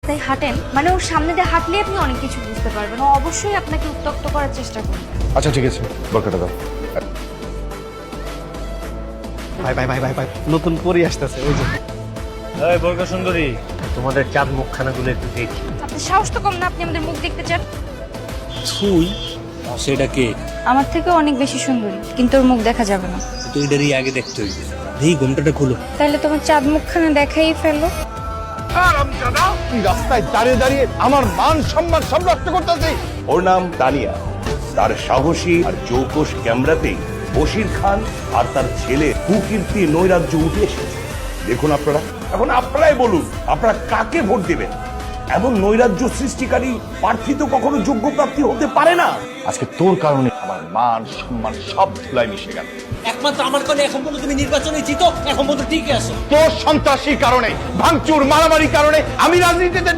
রাস্তায় হাঁটেন, মানে ওর সামনে দিয়ে হাঁটলে আপনি অনেক কিছু বুঝতে পারবেন। ও অবশ্যই আপনাকে উত্ত্যক্ত করার চেষ্টা করবে। আচ্ছা ঠিক আছে, বোরকাটা দাও। ভাই ভাই ভাই ভাই ভাই নতুন পরি আসতেছে ওই যে। এই বোরকা সুন্দরী, তোমাদের চাঁদ মুখখানাগুলো একটু দেখি। আপনার সাহস তো কম না, আপনি আমাদের মুখ দেখতে চান? তুই সেটা কে? আমার থেকে অনেক বেশি সুন্দরী, কিন্তু ওর মুখ দেখা যাবে না। তুই এটারই আগে দেখতে হইবে। এই ঘুমটাটা খুলো। তাহলে তোমার চাঁদ মুখখানা দেখাই ফেলো। তুই রাস্তায় দাঁড়িয়ে দাঁড়িয়ে আমার মান সম্মান সব নষ্ট করতেছিস। ওর নাম তানিয়া। তার সাহসী আর চৌকস ক্যামেরাতেই বশির খান আর তার ছেলে কুকীর্তি নৈরাজ্য উঠে এসেছে। দেখুন আপনারা, এখন আপনারাই বলুন, আপনারা কাকে ভোট দেবেন? এমন নৈরাজ্য সৃষ্টিকারী প্রার্থী তো কখনো যোগ্য প্রার্থী হতে পারে না। আজকে তোর কারণে আমার মান সম্মান সব ধুলায় মিশে গেল। একমাত্র আমার কারণে এখন পর্যন্ত তুমি নির্বাচনে জিতো, এখন পর্যন্ত ঠিকই আছো। তোর সন্ত্রাসীর কারণে, ভাঙচুর মারামারির কারণে আমি রাজনীতিতে